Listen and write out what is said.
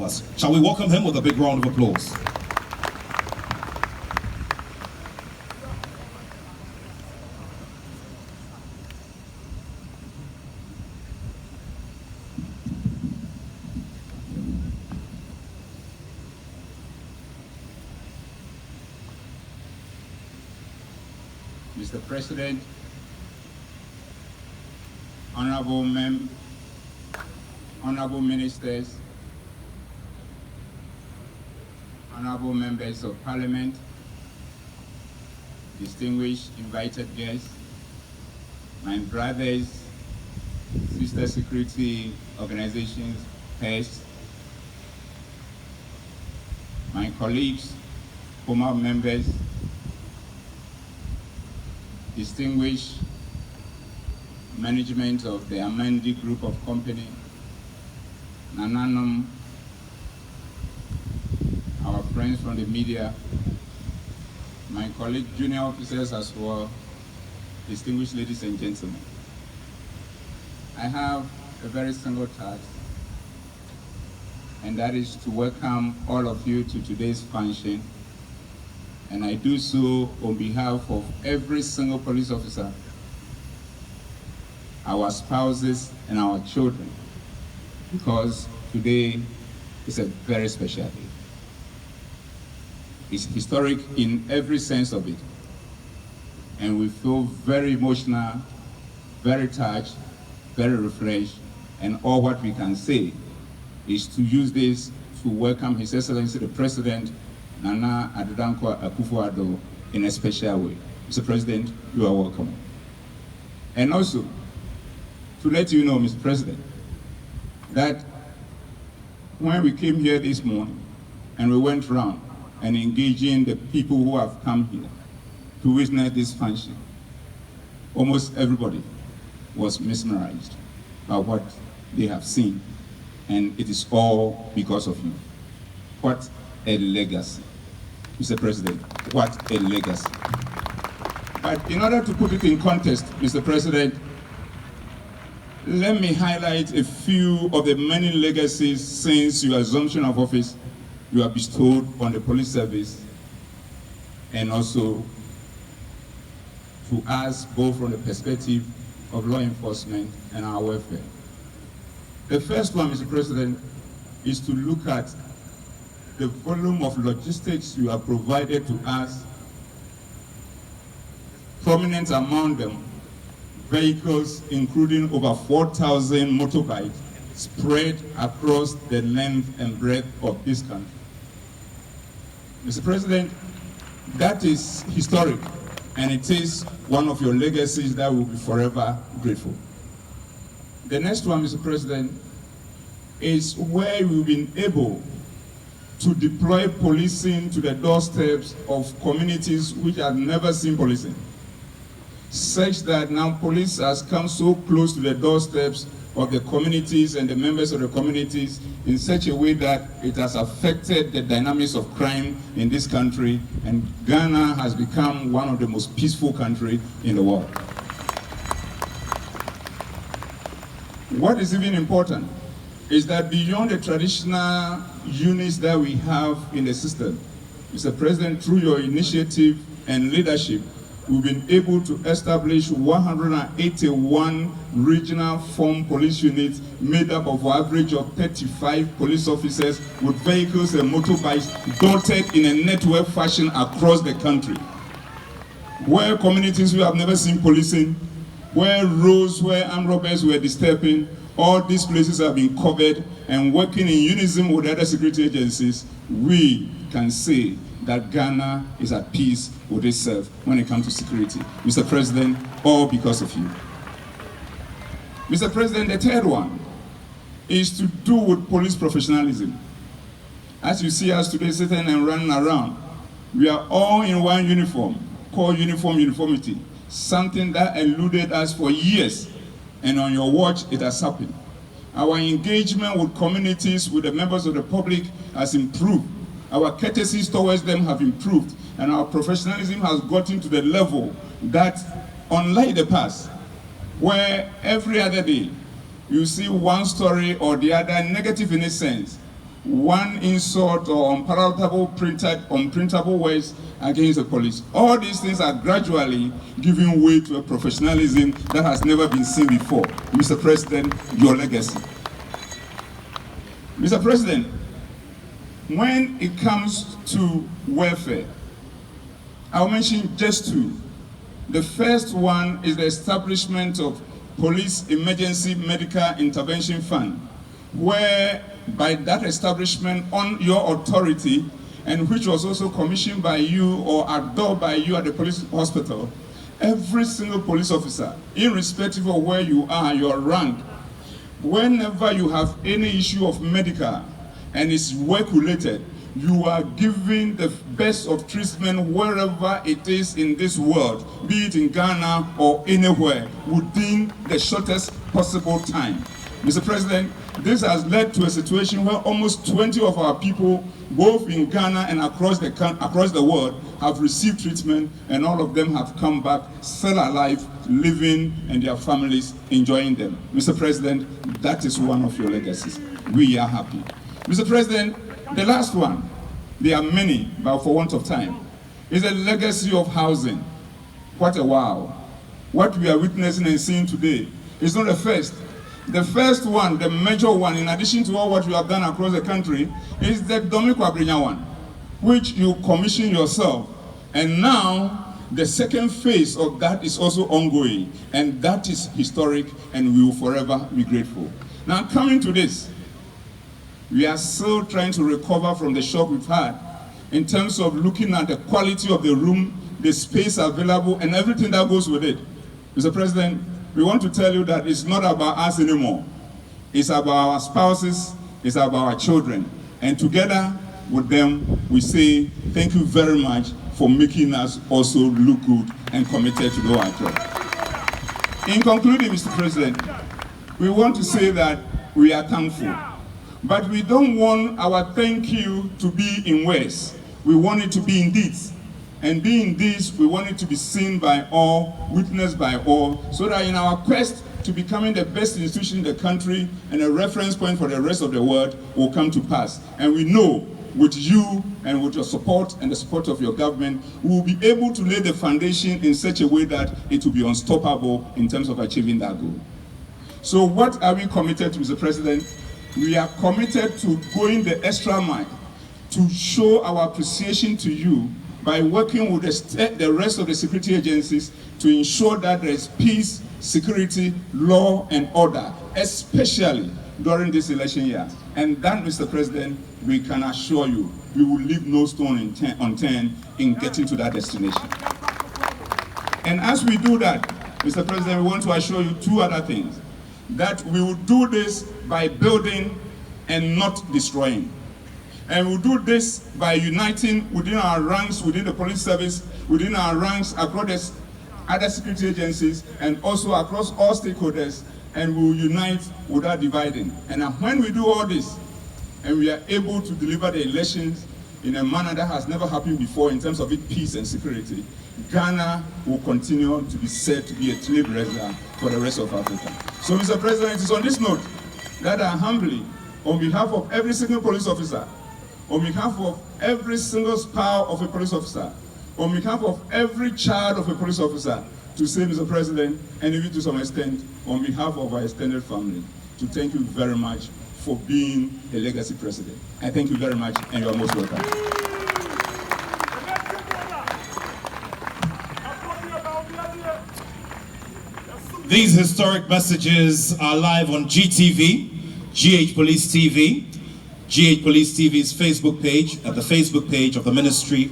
us. Shall we welcome him with a big round of applause? Mr. President, honorable ministers, honorable members of parliament, distinguished invited guests, my brothers, sister security organizations, heads, my colleagues, former members, distinguished management of the Amandi Group of Company, Nananum, our friends from the media, my colleague junior officers as well, distinguished ladies and gentlemen. I have a very single task, and that is to welcome all of you to today's function. And I do so on behalf of every single police officer, our spouses, and our children, because today is a very special day. It's historic in every sense of it. And we feel very emotional, very touched, very refreshed, and all what we can say is to use this to welcome His Excellency the President, Nana Addo, in a special way. Mr. President, you are welcome. And also, to let you know, Mr. President, that when we came here this morning and we went around and engaging the people who have come here to witness this function, almost everybody was mesmerized by what they have seen, and it is all because of you. What a legacy. Mr. President, what a legacy. But in order to put it in context, Mr. President, let me highlight a few of the many legacies since your assumption of office you have bestowed on the police service, and also to us both from the perspective of law enforcement and our welfare. The first one, Mr. President, is to look at the volume of logistics you have provided to us, prominent among them, vehicles including over 4,000 motorbikes spread across the length and breadth of this country. Mr. President, that is historic, and it is one of your legacies that will be forever grateful. The next one, Mr. President, is where we've been able to deploy policing to the doorsteps of communities which have never seen policing, such that now police has come so close to the doorsteps of the communities and the members of the communities in such a way that it has affected the dynamics of crime in this country, and Ghana has become one of the most peaceful countries in the world. What is even important is that beyond the traditional units that we have in the system, Mr. President, through your initiative and leadership, we've been able to establish 181 regional form police units made up of an average of 35 police officers with vehicles and motorbikes dotted in a network fashion across the country. Where communities who have never seen policing, where roads where armed robbers were disturbing, all these places have been covered, and working in unison with other security agencies, we can say that Ghana is at peace with itself when it comes to security. Mr. President, all because of you. Mr. President, the third one is to do with police professionalism. As you see us today sitting and running around, we are all in one uniform, called uniformity, something that eluded us for years, and on your watch it has happened. Our engagement with communities, with the members of the public has improved. Our courtesies towards them have improved, and our professionalism has gotten to the level that, unlike the past, where every other day you see one story or the other negative in a sense, one insult or unprintable words against the police. All these things are gradually giving way to a professionalism that has never been seen before. Mr. President, your legacy. Mr. President, when it comes to welfare, I'll mention just two. The first one is the establishment of Police Emergency Medical Intervention Fund, where by that establishment on your authority, and which was also commissioned by you or Addo by you at the police hospital, every single police officer, irrespective of where you are, your rank, whenever you have any issue of medical and it's work-related, you are given the best of treatment wherever it is in this world, be it in Ghana or anywhere, within the shortest possible time. Mr. President, this has led to a situation where almost 20 of our people, both in Ghana and across the world, have received treatment, and all of them have come back still alive, living, and their families enjoying them. Mr. President, that is one of your legacies. We are happy. Mr. President, the last one, there are many, but for want of time, is a legacy of housing. What a wow. What we are witnessing and seeing today is not the first. The first one, the major one, in addition to all what you have done across the country, is the Domi Kwabrinya one, which you commissioned yourself. And now, the second phase of that is also ongoing. And that is historic, and we will forever be grateful. Now, coming to this, we are still trying to recover from the shock we've had in terms of looking at the quality of the room, the space available, and everything that goes with it. Mr. President, we want to tell you that it's not about us anymore. It's about our spouses, it's about our children. And together with them, we say thank you very much for making us also look good and committed to do our job. In concluding, Mr. President, we want to say that we are thankful. But we don't want our thank you to be in words. We want it to be in deeds. And being this, we want it to be seen by all, witnessed by all, so that in our quest to becoming the best institution in the country and a reference point for the rest of the world will come to pass. And we know with you and with your support and the support of your government, we will be able to lay the foundation in such a way that it will be unstoppable in terms of achieving that goal. So what are we committed to, Mr. President? We are committed to going the extra mile to show our appreciation to you by working with the rest of the security agencies to ensure that there is peace, security, law, and order, especially during this election year. And that, Mr. President, we can assure you, we will leave no stone unturned in getting to that destination. And as we do that, Mr. President, we want to assure you two other things. That we will do this by building and not destroying. And we'll do this by uniting within our ranks, within the police service, within our ranks across other security agencies, and also across all stakeholders, and we'll unite without dividing. And when we do all this, and we are able to deliver the elections in a manner that has never happened before in terms of its peace and security, Ghana will continue to be said to be a trailblazer for the rest of Africa. So, Mr. President, it is on this note that I humbly, on behalf of every single police officer, on behalf of every single spouse of a police officer, on behalf of every child of a police officer, to say, Mr. President, and even to some extent, on behalf of our extended family, to thank you very much for being a legacy president. I thank you very much, and you are most welcome. These historic messages are live on GTV, GH Police TV, GH Police TV's Facebook page, at the Facebook page of the Ministry